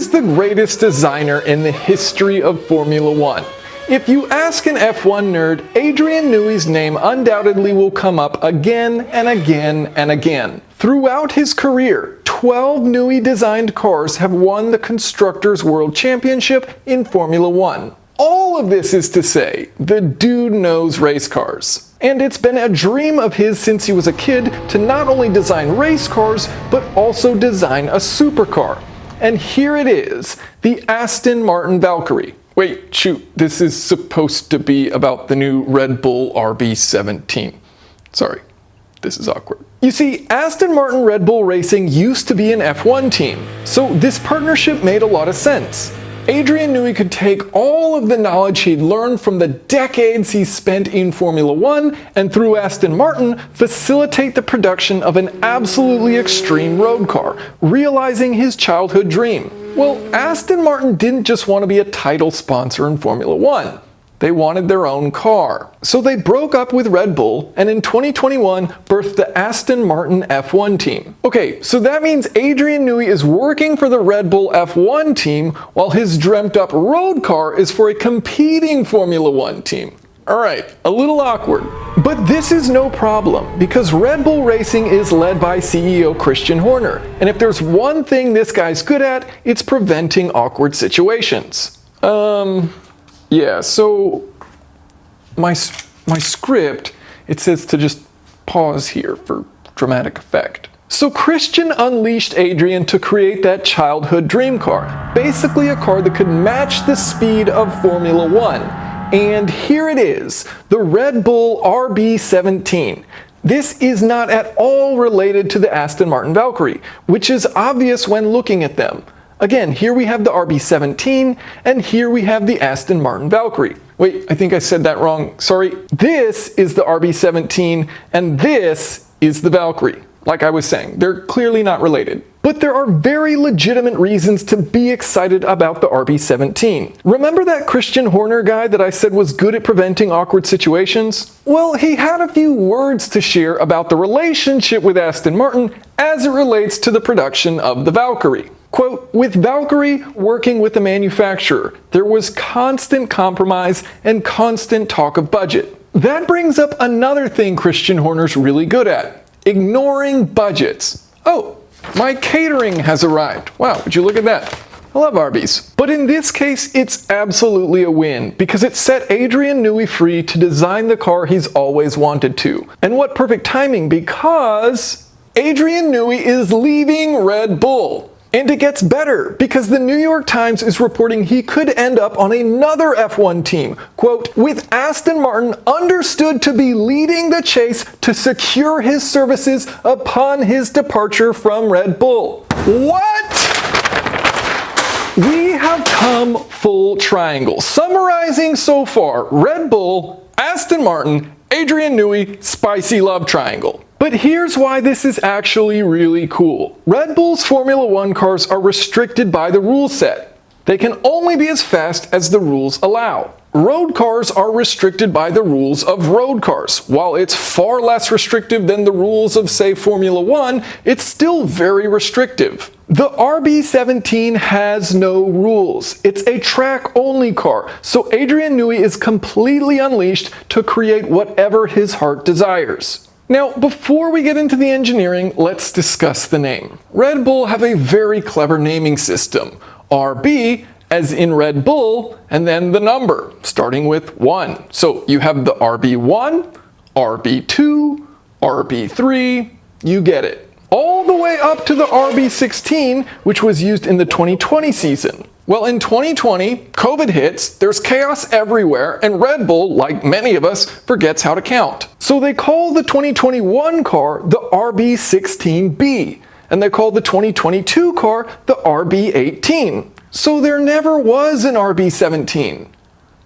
is the greatest designer in the history of Formula One? If you ask an F1 nerd, Adrian Newey's name undoubtedly will come up again and again and again. Throughout his career, 12 Newey-designed cars have won the Constructors' World Championship in Formula One. All of this is to say, the dude knows race cars. And it's been a dream of his since he was a kid to not only design race cars, but also design a supercar. And here it is, the Aston Martin Valkyrie. Wait, shoot, this is supposed to be about the new Red Bull RB17. Sorry, this is awkward. You see, Aston Martin Red Bull Racing used to be an F1 team, so this partnership made a lot of sense. Adrian Newey could take all of the knowledge he'd learned from the decades he spent in Formula One and through Aston Martin facilitate the production of an absolutely extreme road car, realizing his childhood dream. Well, Aston Martin didn't just want to be a title sponsor in Formula One. They wanted their own car. So they broke up with Red Bull and in 2021 birthed the Aston Martin F1 team. Okay, so that means Adrian Newey is working for the Red Bull F1 team while his dreamt up road car is for a competing Formula One team. Alright, a little awkward. But this is no problem, because Red Bull Racing is led by CEO Christian Horner, and if there's one thing this guy's good at, it's preventing awkward situations. Yeah, so my script, it says to just pause here for dramatic effect. So Christian unleashed Adrian to create that childhood dream car, basically a car that could match the speed of Formula One. And here it is, the Red Bull RB17. This is not at all related to the Aston Martin Valkyrie, which is obvious when looking at them. Again, here we have the RB17, and here we have the Aston Martin Valkyrie. Wait, I think I said that wrong. Sorry. This is the RB17, and this is the Valkyrie. Like I was saying, they're clearly not related. But there are very legitimate reasons to be excited about the RB17. Remember that Christian Horner guy that I said was good at preventing awkward situations? Well, he had a few words to share about the relationship with Aston Martin as it relates to the production of the Valkyrie. Quote, with Valkyrie working with the manufacturer, there was constant compromise and constant talk of budget. That brings up another thing Christian Horner's really good at, ignoring budgets. Oh, my catering has arrived. Wow, would you look at that? I love Arby's. But in this case, it's absolutely a win, because it set Adrian Newey free to design the car he's always wanted to. And what perfect timing, because Adrian Newey is leaving Red Bull. And it gets better, because the New York Times is reporting he could end up on another F1 team, quote, with Aston Martin understood to be leading the chase to secure his services upon his departure from Red Bull. What? We have come full triangle. Summarizing so far, Red Bull, Aston Martin, Adrian Newey, spicy love triangle. But here's why this is actually really cool. Red Bull's Formula One cars are restricted by the rule set. They can only be as fast as the rules allow. Road cars are restricted by the rules of road cars. While it's far less restrictive than the rules of, say, Formula One, it's still very restrictive. The RB17 has no rules. It's a track-only car, so Adrian Newey is completely unleashed to create whatever his heart desires. Now, before we get into the engineering, let's discuss the name. Red Bull have a very clever naming system. RB, as in Red Bull, and then the number, starting with 1. So you have the RB1, RB2, RB3, you get it. All the way up to the RB16, which was used in the 2020 season. Well, in 2020, COVID hits, there's chaos everywhere, and Red Bull, like many of us, forgets how to count. So they call the 2021 car the RB16B, and they call the 2022 car the RB18. So there never was an RB17.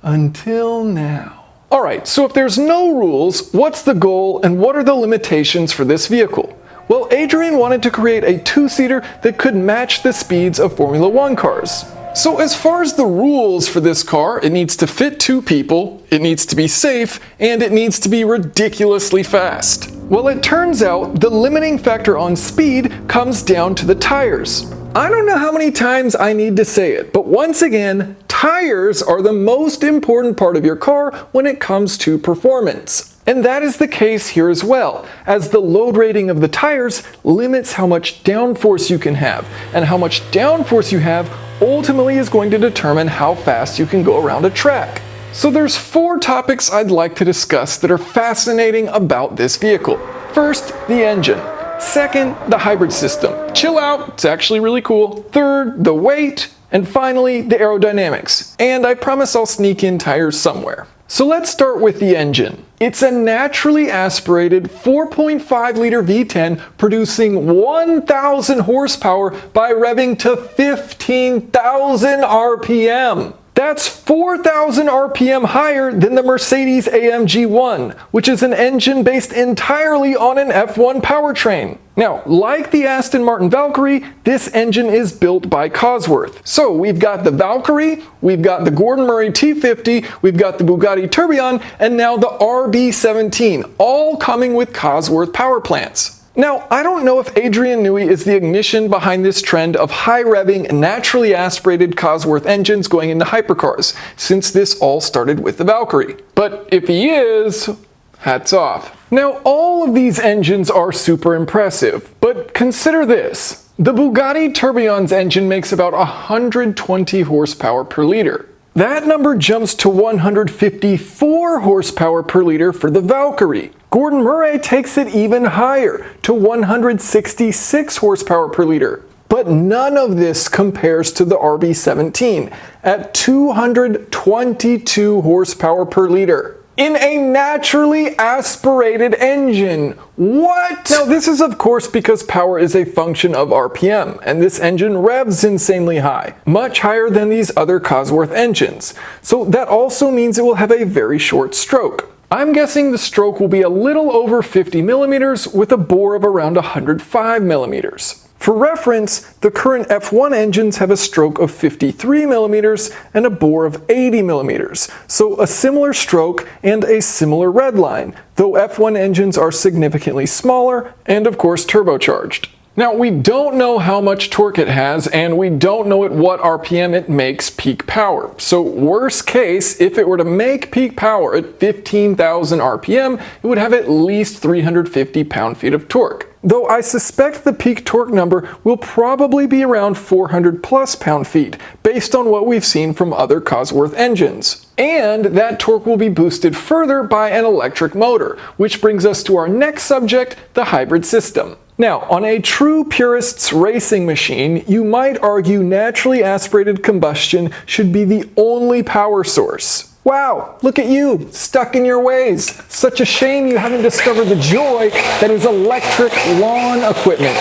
Until now. Alright, so if there's no rules, what's the goal and what are the limitations for this vehicle? Well, Adrian wanted to create a two-seater that could match the speeds of Formula One cars. So as far as the rules for this car, it needs to fit 2 people, it needs to be safe, and it needs to be ridiculously fast. Well, it turns out the limiting factor on speed comes down to the tires. I don't know how many times I need to say it, but once again, tires are the most important part of your car when it comes to performance. And that is the case here as well, as the load rating of the tires limits how much downforce you can have, and how much downforce you have ultimately is going to determine how fast you can go around a track. So there's 4 topics I'd like to discuss that are fascinating about this vehicle. First, the engine. Second, the hybrid system. Chill out, it's actually really cool. Third, the weight. And finally, the aerodynamics. And I promise I'll sneak in tires somewhere. So let's start with the engine. It's a naturally aspirated 4.5 liter V10 producing 1,000 horsepower by revving to 15,000 RPM. That's 4,000 RPM higher than the Mercedes-AMG 1, which is an engine based entirely on an F1 powertrain. Now, like the Aston Martin Valkyrie, this engine is built by Cosworth. So we've got the Valkyrie, we've got the Gordon Murray T50, we've got the Bugatti Tourbillon, and now the RB17, all coming with Cosworth power plants. Now, I don't know if Adrian Newey is the ignition behind this trend of high-revving, naturally aspirated Cosworth engines going into hypercars, since this all started with the Valkyrie. But if he is, hats off. Now, all of these engines are super impressive, but consider this. The Bugatti Tourbillon's engine makes about 120 horsepower per liter. That number jumps to 154 horsepower per liter for the Valkyrie. Gordon Murray takes it even higher, to 166 horsepower per liter. But none of this compares to the RB17 at 222 horsepower per liter. In a naturally aspirated engine. What? Now this is of course because power is a function of RPM, and this engine revs insanely high, much higher than these other Cosworth engines. So that also means it will have a very short stroke. I'm guessing the stroke will be a little over 50 millimeters with a bore of around 105 millimeters. For reference, the current F1 engines have a stroke of 53 millimeters and a bore of 80 millimeters, so a similar stroke and a similar redline, though F1 engines are significantly smaller and of course turbocharged. Now, we don't know how much torque it has, and we don't know at what RPM it makes peak power. So worst case, if it were to make peak power at 15,000 RPM, it would have at least 350 pound-feet of torque. Though I suspect the peak torque number will probably be around 400 plus pound-feet, based on what we've seen from other Cosworth engines. And that torque will be boosted further by an electric motor, which brings us to our next subject, the hybrid system. Now, on a true purist's racing machine, you might argue naturally aspirated combustion should be the only power source. Wow, look at you, stuck in your ways. Such a shame you haven't discovered the joy that is electric lawn equipment.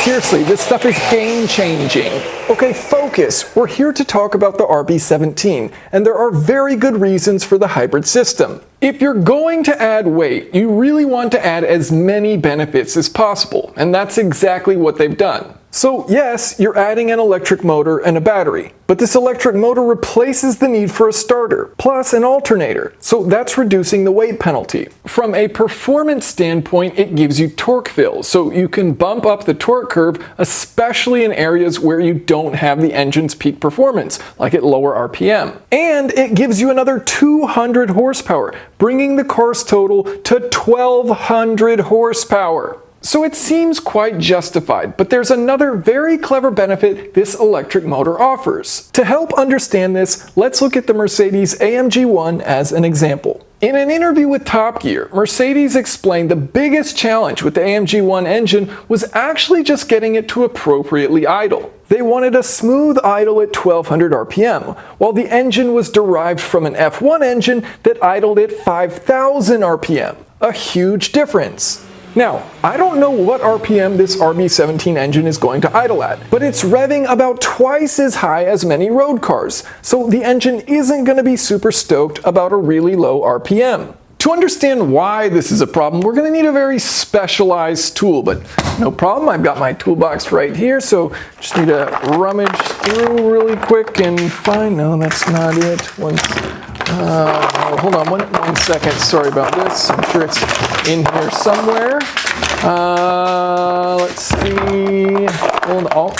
Seriously, this stuff is game-changing. Okay, focus. We're here to talk about the RB17, and there are very good reasons for the hybrid system. If you're going to add weight, you really want to add as many benefits as possible, and that's exactly what they've done. So yes, you're adding an electric motor and a battery, but this electric motor replaces the need for a starter, plus an alternator, so that's reducing the weight penalty. From a performance standpoint, it gives you torque fill, so you can bump up the torque curve, especially in areas where you don't have the engine's peak performance, like at lower RPM. And it gives you another 200 horsepower, bringing the car's total to 1,200 horsepower. So it seems quite justified, but there's another very clever benefit this electric motor offers. To help understand this, let's look at the Mercedes-AMG 1 as an example. In an interview with Top Gear, Mercedes explained the biggest challenge with the AMG 1 engine was actually just getting it to appropriately idle. They wanted a smooth idle at 1200 RPM, while the engine was derived from an F1 engine that idled at 5000 RPM. A huge difference. Now, I don't know what RPM this RB17 engine is going to idle at, but it's revving about twice as high as many road cars, so the engine isn't going to be super stoked about a really low RPM. To understand why this is a problem, we're going to need a very specialized tool, but no problem, I've got my toolbox right here, so just need to rummage through really quick and find, no, that's not it. Hold on one second. Sorry about this. I'm sure it's in here somewhere. Let's see. Hold on.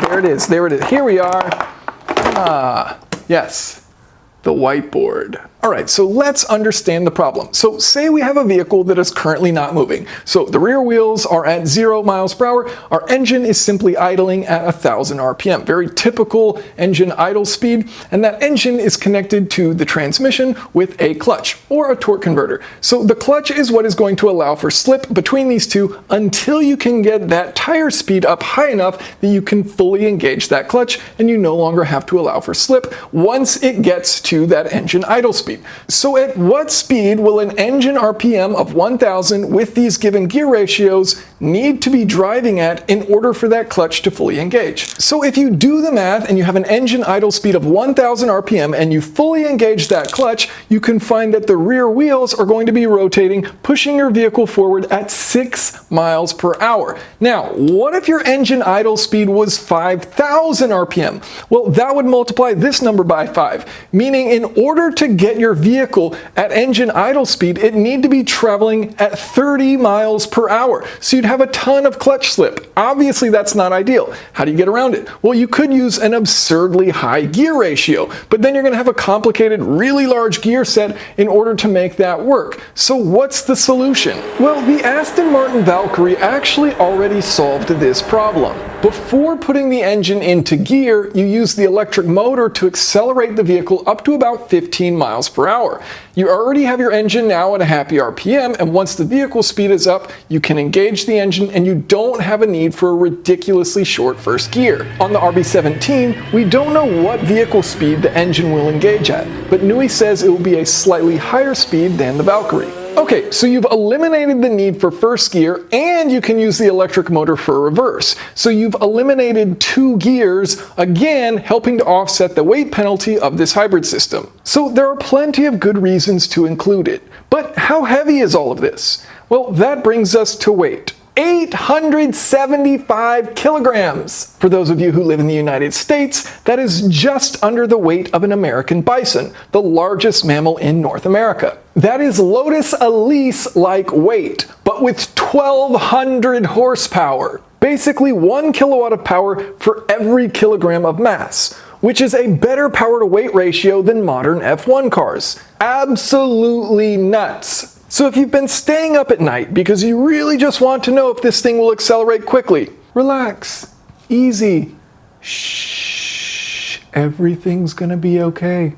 There it is. There it is. Here we are. Yes. The whiteboard. All right, so let's understand the problem. So say we have a vehicle that is currently not moving. So the rear wheels are at 0 miles per hour. Our engine is simply idling at 1,000 RPM. Very typical engine idle speed. And that engine is connected to the transmission with a clutch or a torque converter. So the clutch is what is going to allow for slip between these two until you can get that tire speed up high enough that you can fully engage that clutch and you no longer have to allow for slip once it gets to that engine idle speed. So at what speed will an engine RPM of 1,000 with these given gear ratios need to be driving at in order for that clutch to fully engage? So if you do the math and you have an engine idle speed of 1,000 RPM and you fully engage that clutch, you can find that the rear wheels are going to be rotating, pushing your vehicle forward at 6 miles per hour. Now, what if your engine idle speed was 5,000 RPM? Well, that would multiply this number by 5, meaning in order to get your vehicle at engine idle speed, it need to be traveling at 30 miles per hour. So you'd have a ton of clutch slip. Obviously, that's not ideal. How do you get around it? Well, you could use an absurdly high gear ratio, but then you're going to have a complicated, really large gear set in order to make that work. So what's the solution? Well, the Aston Martin Valkyrie actually already solved this problem. Before putting the engine into gear, you use the electric motor to accelerate the vehicle up to about 15 miles per hour. You already have your engine now at a happy RPM, and once the vehicle speed is up, you can engage the engine and you don't have a need for a ridiculously short first gear. On the RB17, we don't know what vehicle speed the engine will engage at, but Newey says it will be a slightly higher speed than the Valkyrie. Okay, so you've eliminated the need for first gear and you can use the electric motor for reverse. So you've eliminated 2 gears, again helping to offset the weight penalty of this hybrid system. So there are plenty of good reasons to include it. But how heavy is all of this? Well, that brings us to weight. 875 kilograms. For those of you who live in the United States, that is just under the weight of an American bison, the largest mammal in North America. That is Lotus Elise-like weight, but with 1,200 horsepower. Basically 1 kilowatt of power for every kilogram of mass, which is a better power to weight ratio than modern F1 cars. Absolutely nuts. So if you've been staying up at night because you really just want to know if this thing will accelerate quickly, relax, easy, shh, everything's gonna be okay.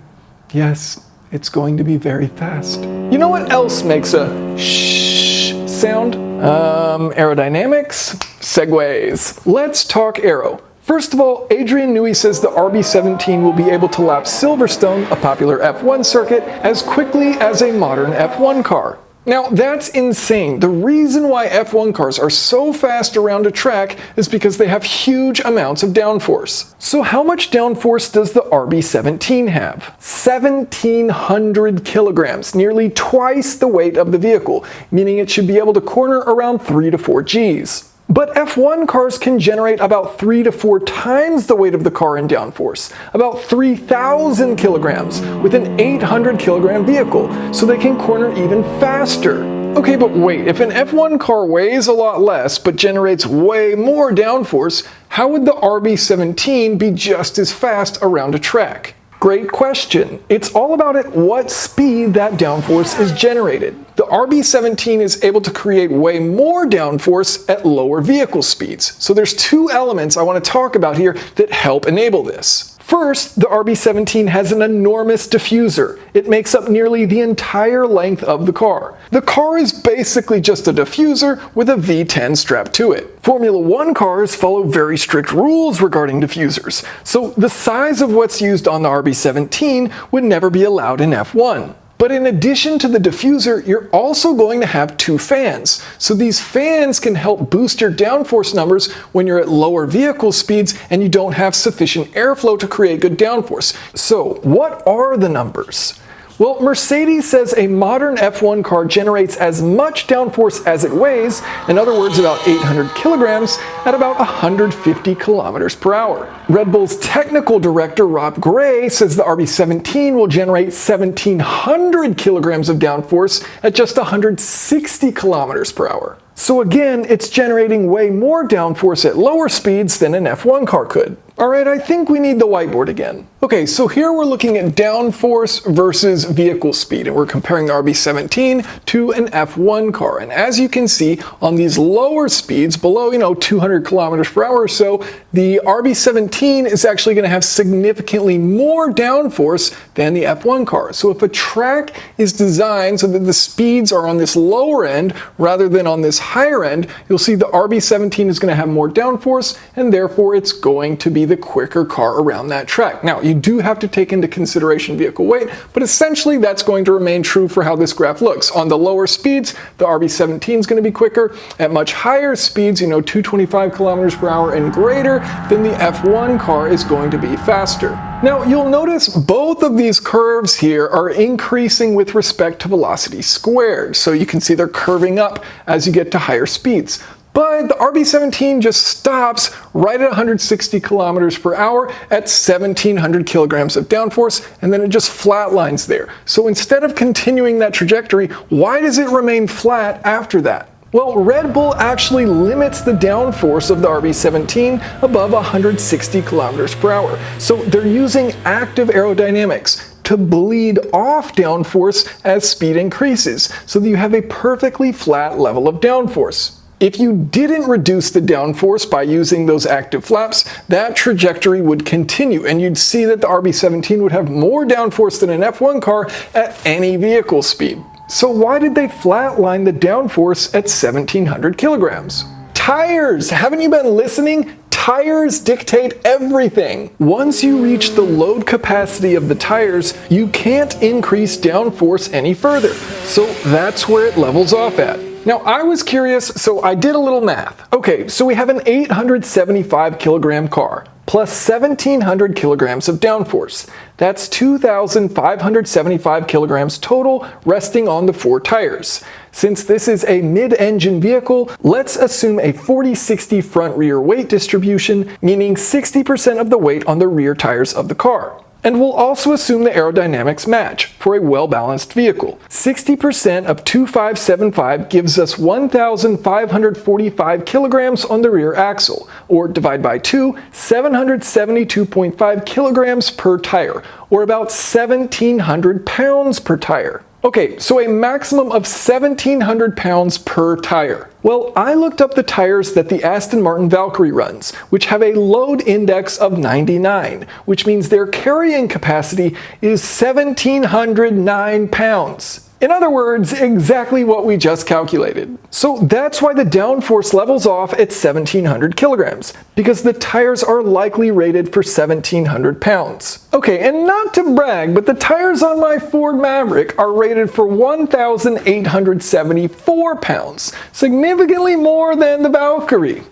Yes, it's going to be very fast. You know what else makes a shh sound? Aerodynamics, segways. Let's talk aero. First of all, Adrian Newey says the RB17 will be able to lap Silverstone, a popular F1 circuit, as quickly as a modern F1 car. Now, that's insane. The reason why F1 cars are so fast around a track is because they have huge amounts of downforce. So how much downforce does the RB17 have? 1,700 kilograms, nearly twice the weight of the vehicle, meaning it should be able to corner around 3 to 4 Gs. But F1 cars can generate about 3 to 4 times the weight of the car in downforce, about 3,000 kilograms with an 800 kilogram vehicle, so they can corner even faster. Okay, but wait, if an F1 car weighs a lot less but generates way more downforce, how would the RB17 be just as fast around a track? Great question. It's all about at what speed that downforce is generated. The RB17 is able to create way more downforce at lower vehicle speeds. So there's 2 elements I want to talk about here that help enable this. First, the RB17 has an enormous diffuser. It makes up nearly the entire length of the car. The car is basically just a diffuser with a V10 strapped to it. Formula 1 cars follow very strict rules regarding diffusers, so the size of what's used on the RB17 would never be allowed in F1. But in addition to the diffuser, you're also going to have 2 fans. So these fans can help boost your downforce numbers when you're at lower vehicle speeds and you don't have sufficient airflow to create good downforce. So what are the numbers? Well, Mercedes says a modern F1 car generates as much downforce as it weighs, in other words about 800 kilograms, at about 150 kilometers per hour. Red Bull's technical director Rob Gray says the RB17 will generate 1,700 kilograms of downforce at just 160 kilometers per hour. So again, it's generating way more downforce at lower speeds than an F1 car could. Alright, I think we need the whiteboard again. Okay, so here we're looking at downforce versus vehicle speed, and we're comparing the RB17 to an F1 car. And as you can see, on these lower speeds, below 200 kilometers per hour or so, the RB17 is actually going to have significantly more downforce than the F1 car. So if a track is designed so that the speeds are on this lower end rather than on this higher end, you'll see the RB17 is going to have more downforce, and therefore it's going to be the quicker car around that track. Now, you do have to take into consideration vehicle weight, but essentially that's going to remain true for how this graph looks. On the lower speeds, the RB17 is going to be quicker. At much higher speeds, 225 kilometers per hour and greater, then the F1 car is going to be faster. Now, you'll notice both of these curves here are increasing with respect to velocity squared. So you can see they're curving up as you get to higher speeds. But the RB17 just stops right at 160 kilometers per hour at 1,700 kilograms of downforce, and then it just flatlines there. So instead of continuing that trajectory, why does it remain flat after that? Well, Red Bull actually limits the downforce of the RB17 above 160 kilometers per hour. So they're using active aerodynamics to bleed off downforce as speed increases, so that you have a perfectly flat level of downforce. If you didn't reduce the downforce by using those active flaps, that trajectory would continue, and you'd see that the RB17 would have more downforce than an F1 car at any vehicle speed. So why did they flatline the downforce at 1,700 kilograms? Tires! Haven't you been listening? Tires dictate everything. Once you reach the load capacity of the tires, you can't increase downforce any further. So that's where it levels off at. Now, I was curious, so I did a little math. Okay, so we have an 875 kilogram car plus 1,700 kilograms of downforce. That's 2,575 kilograms total resting on the 4 tires. Since this is a mid-engine vehicle, let's assume a 40-60 front-rear weight distribution, meaning 60% of the weight on the rear tires of the car. And we'll also assume the aerodynamics match for a well-balanced vehicle. 60% of 2,575 gives us 1,545 kilograms on the rear axle, or divide by 2, 772.5 kilograms per tire, or about 1,700 pounds per tire. Okay, so a maximum of 1,700 pounds per tire. Well, I looked up the tires that the Aston Martin Valkyrie runs, which have a load index of 99, which means their carrying capacity is 1,709 pounds. In other words, exactly what we just calculated. So that's why the downforce levels off at 1,700 kilograms, because the tires are likely rated for 1,700 pounds. Okay, and not to brag, but the tires on my Ford Maverick are rated for 1,874 pounds, significantly more than the Valkyrie,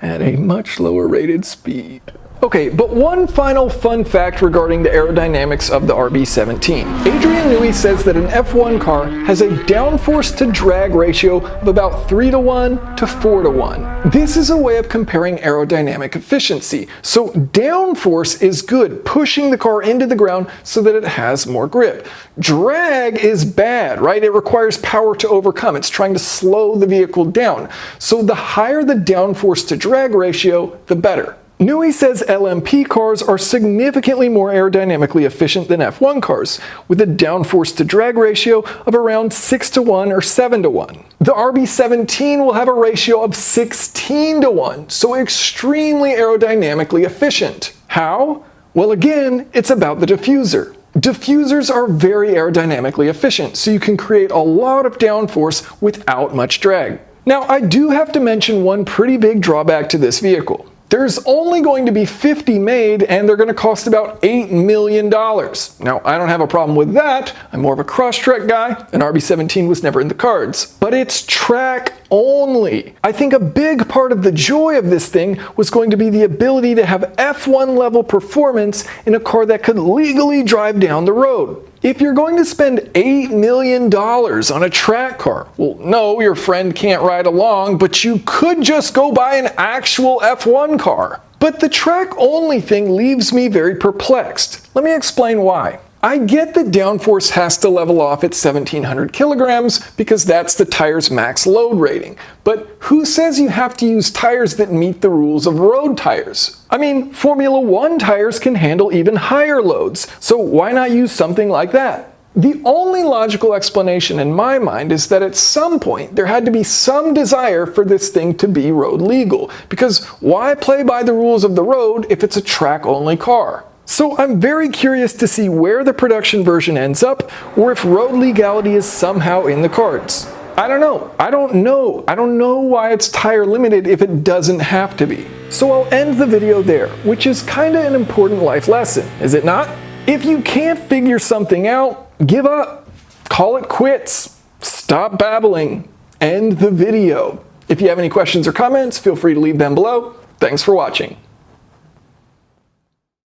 at a much lower rated speed. Okay, but one final fun fact regarding the aerodynamics of the RB17. Adrian Newey says that an F1 car has a downforce to drag ratio of about 3:1 to 4:1. This is a way of comparing aerodynamic efficiency. So downforce is good, pushing the car into the ground so that it has more grip. Drag is bad, right? It requires power to overcome. It's trying to slow the vehicle down. So the higher the downforce to drag ratio, the better. Newey says LMP cars are significantly more aerodynamically efficient than F1 cars, with a downforce to drag ratio of around 6:1 or 7:1. The RB17 will have a ratio of 16:1, so extremely aerodynamically efficient. How? Well, again, it's about the diffuser. Diffusers are very aerodynamically efficient, so you can create a lot of downforce without much drag. Now, I do have to mention one pretty big drawback to this vehicle. There's only going to be 50 made, and they're going to cost about $8 million. Now, I don't have a problem with that. I'm more of a Crosstrek guy, and RB17 was never in the cards. But it's track only. I think a big part of the joy of this thing was going to be the ability to have F1 level performance in a car that could legally drive down the road. If you're going to spend $8 million on a track car, well, no, your friend can't ride along, but you could just go buy an actual F1 car. But the track-only thing leaves me very perplexed. Let me explain why. I get that downforce has to level off at 1700 kilograms because that's the tire's max load rating. But who says you have to use tires that meet the rules of road tires? I mean, Formula 1 tires can handle even higher loads, so why not use something like that? The only logical explanation in my mind is that at some point there had to be some desire for this thing to be road legal, because why play by the rules of the road if it's a track-only car? So I'm very curious to see where the production version ends up, or if road legality is somehow in the cards. I don't know. I don't know why it's tire limited if it doesn't have to be. So I'll end the video there, which is kinda an important life lesson, is it not? If you can't figure something out, give up. Call it quits. Stop babbling. End the video. If you have any questions or comments, feel free to leave them below. Thanks for watching.